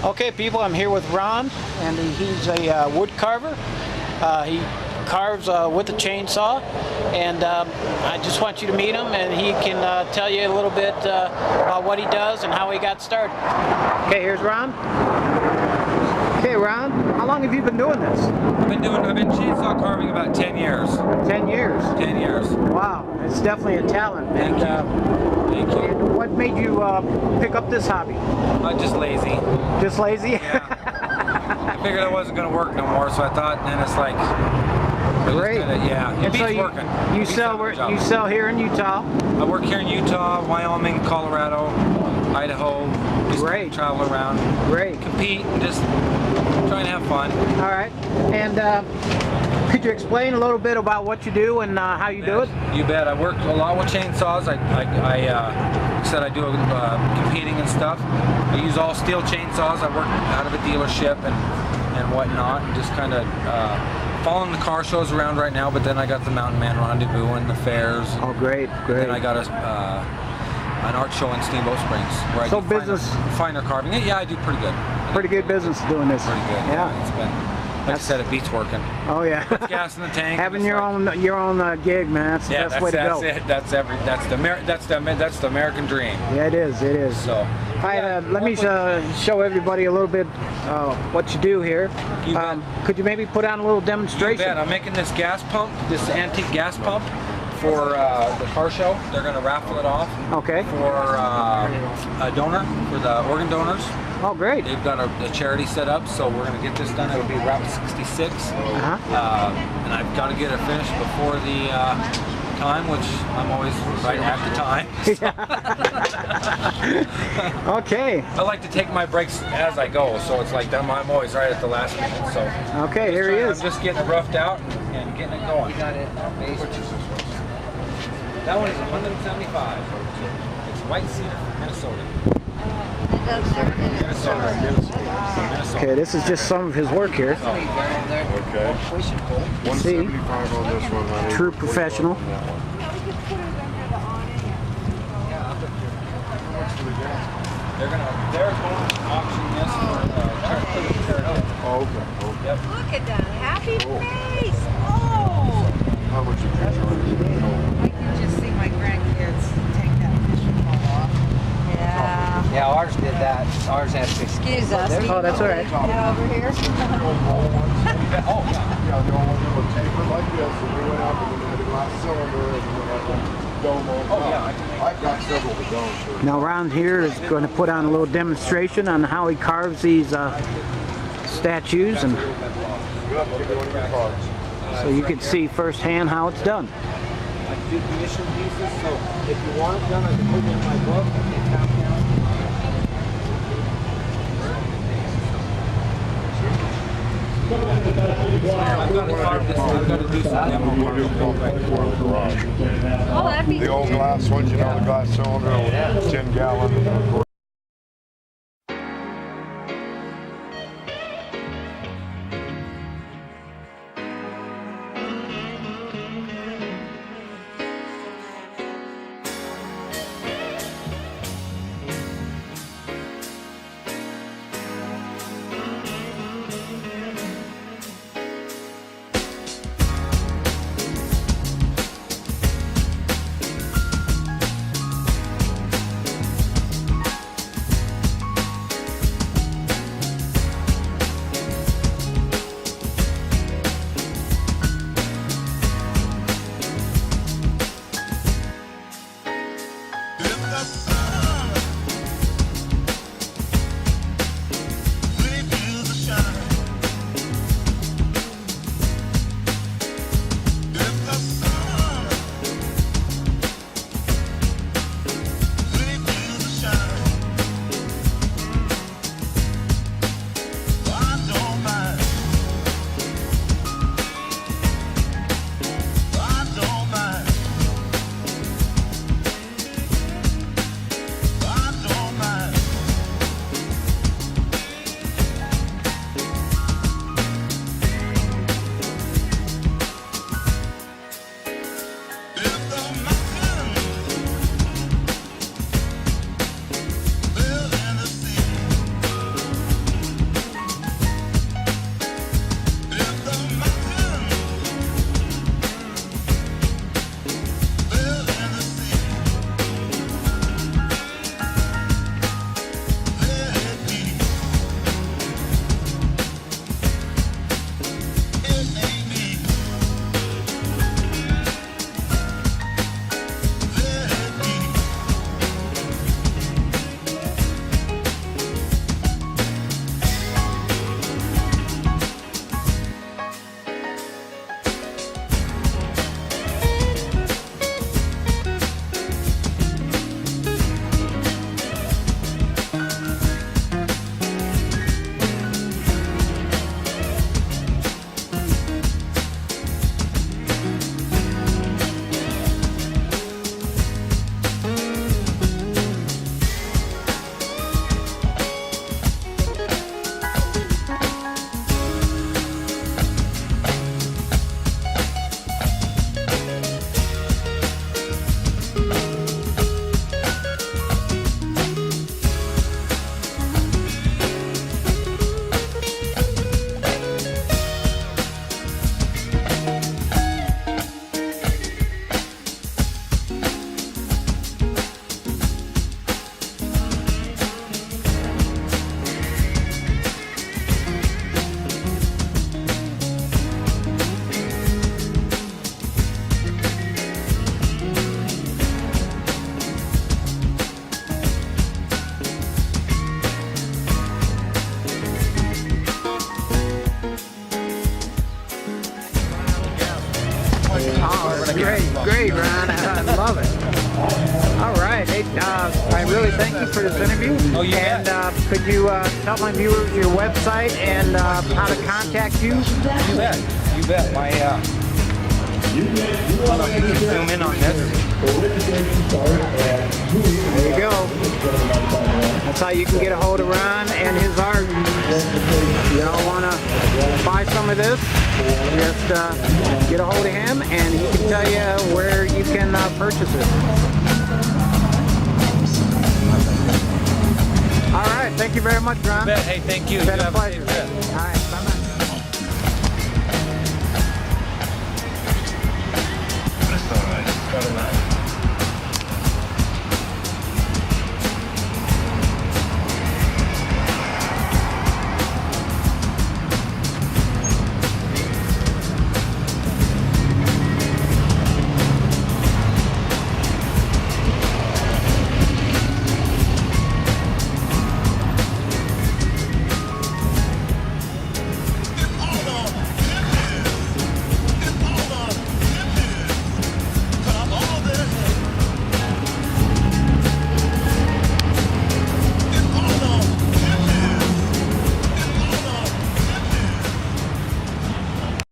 Okay, people, I'm here with Ron, and he's a wood carver. He carves with a chainsaw, and I just want you to meet him, and he can tell you a little bit about what he does and how he got started. Okay, here's Ron. Okay, Ron, how long have you been doing this? I've been chainsaw carving about 10 years. 10 years? 10 years. Wow, it's definitely a talent. Thank you. Thank you. And what made you pick up this hobby? Just lazy. Just lazy? Yeah. I figured I wasn't going to work no more, so I thought, and then it's like, great. Yeah, it beats working. You sell here in Utah? I work here in Utah, Wyoming, Colorado, Idaho. Just Great. Travel around. Great. Compete and just trying to have fun. All right. And could you explain a little bit about what you do and how you do it? You bet. I work a lot with chainsaws. Like I said, I do competing and stuff. I use all steel chainsaws. I work out of a dealership and whatnot, and just kind of following the car shows around right now. But then I got the Mountain Man Rendezvous and the fairs. Oh, great, great. Then I got an art show in Steamboat Springs where I do finer carving. Yeah, I do pretty good. Pretty good business doing this. Pretty good. Yeah. It's been. Like I said, it beats working. Oh yeah. Puts gas in the tank. Having your own gig, man. That's the best way to go. That's the American dream. Yeah, it is. It is. So. All right, let me show everybody a little bit what you do here. Could you maybe put on a little demonstration? You bet. I'm making this gas pump, this antique gas pump for the car show. They're going to raffle it off. Okay. For a donor, for the organ donors. Oh, great. They've got a charity set up, so we're going to get this done. It'll be Route 66. And I've got to get it finished before the time, which I'm always right at the time. Okay. I like to take my breaks as I go, so it's like I'm always right at the last minute. So okay, here he is. I'm just getting it roughed out and getting it going. You got it. That one is 175. It's White Cedar, Minnesota. Okay, this is just some of his work here. Okay. 175 on this one, honey. True professional. They're going to auction this for charity. Oh, okay. Yep. Look at that happy face. Oh! How much did you charge? I can just see my grandkids take that fishing pole off. Yeah. Yeah, ours did that. Ours had 50. Excuse us. Oh, that's all right. Get over here. Oh, yeah. Yeah, the old ones that were tapered like this, and we went up and then they had the glass cylinder and we had the dome on top. Oh, yeah. I've got several of the domes. Now, around here is going to put on a little demonstration on how he carves these statues, and so you can see firsthand how it's done. I do commission pieces, so if you want it done, I can put it in my book. I can tap down. I've got to carve this. I've got to do some demo carving. Oh, that'd be The old glass ones, you know, the glass cylinder, 10 gallon. Great, Ron. I love it. All right. Hey, I really thank you for this interview. Oh, you And bet. could you tell my viewers your website and how to contact you? You bet. You bet. My you can zoom in on this. There you go. That's how you can get a hold of Ron and his art. You all want to buy some of this? Just get a hold of him, and he can tell you where you can purchase it. All right. Thank you very much, Ron. You bet. Hey, thank you. It's been You a have pleasure. safe trip. All right. Bye-bye. That's all right. Got him out.